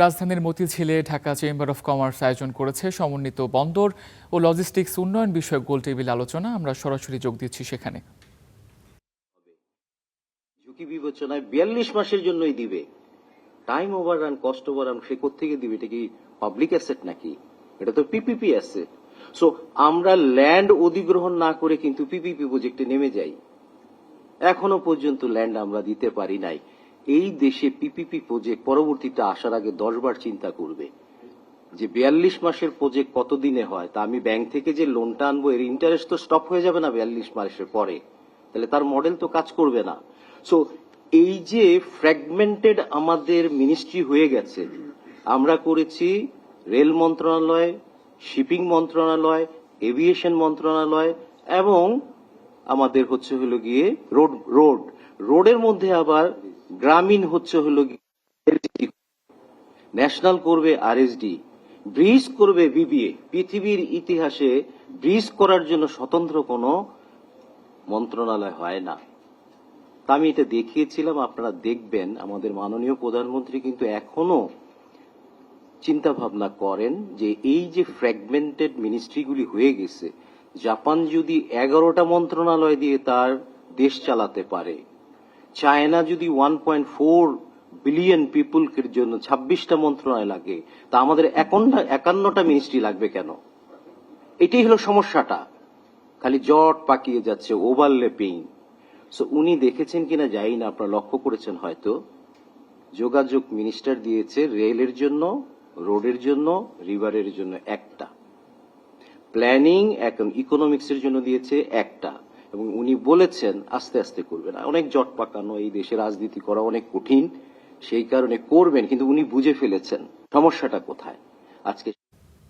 রাজধানীর মতিঝিলে Dhaka chamber of commerce আয়োজন করেছে সমন্বিত বন্দর ও লজিস্টিক্স উন্নয়ন বিষয়ক গোলটেবিল আলোচনা। আমরা সরাসরি যোগ দিচ্ছি সেখানে। ঝুঁকি বিবেচনায় 42 মাসের জন্যই দিবে। টাইম ওভাররান, কস্ট ওভাররান সে কোত্থেকে দিবে? এটা কি পাবলিক অ্যাসেট নাকি? এটা তো পিপিপি অ্যাসেট। সো আমরা ল্যান্ড অধিগ্রহণ না করে কিন্তু পিপিপি প্রজেক্টে নেমে যাই। এখনো পর্যন্ত ল্যান্ড আমরা দিতে পারি নাই। এই দেশে পিপিপি প্রজেক্ট পরবর্তীতে আসার আগে 10 বার চিন্তা করবে যে 42 মাসের প্রজেক্ট কতদিনে হয়। তা আমি ব্যাংক থেকে যে লোনটা আনবো এর ইন্টারেস্ট তো স্টপ হয়ে যাবে না 42 মাসের পরে, তাহলে তার মডেল তো কাজ করবে না। সো এই যে ফ্র্যাগমেন্টেড আমাদের মিনিস্ট্রি হয়ে গেছে, আমরা করেছি রেল মন্ত্রণালয়, শিপিং মন্ত্রণালয়, এভিয়েশন মন্ত্রণালয় এবং আমাদের হচ্ছে হলো গিয়ে রোডের মধ্যে আবার গ্রামীণ হচ্ছে হলো গিয়ে ন্যাশনাল করবে আরএসডি, ব্রিজ করবে বিবিএ। পৃথিবীর ইতিহাসে ব্রিজ করার জন্য স্বতন্ত্র কোনো মন্ত্রণালয় হয় না। তা আমি এটা দেখিয়েছিলাম, আপনারা দেখবেন। আমাদের মাননীয় প্রধানমন্ত্রী কিন্তু এখনো চিন্তা ভাবনা করেন যে এই যে ফ্র্যাগমেন্টেড মিনিস্ট্রিগুলি হয়ে গেছে, জাপান যদি 11টা মন্ত্রণালয় দিয়ে তার দেশ চালাতে পারে, চায়না যদি 1.4 বিলিয়ন পিপুলকে জন্য 26টা মন্ত্রণালয় লাগে, তা আমাদের 51টা মিনিস্ট্রি লাগবে কেন? এটাই হলো সমস্যাটা। খালি জট পাকিয়ে যাচ্ছে, ওভারল্যাপিং। সো উনি দেখেছেন কিনা জানি না, আপনারা লক্ষ্য করেছেন হয়তো, যোগাযোগ মিনিস্টার দিয়েছে রেলের জন্য, রোডের জন্য, রিভারের জন্য একটা, প্ল্যানিং এখন ইকোনমিক্সের জন্য দিয়েছে একটা, এবং উনি বলেছেন আস্তে আস্তে করবেন। অনেক জট পাকানো, এই দেশে রাজনীতি করা অনেক কঠিন, সেই কারণে করবেন, কিন্তু উনি বুঝে ফেলেছেন সমস্যাটা কোথায়। আজকে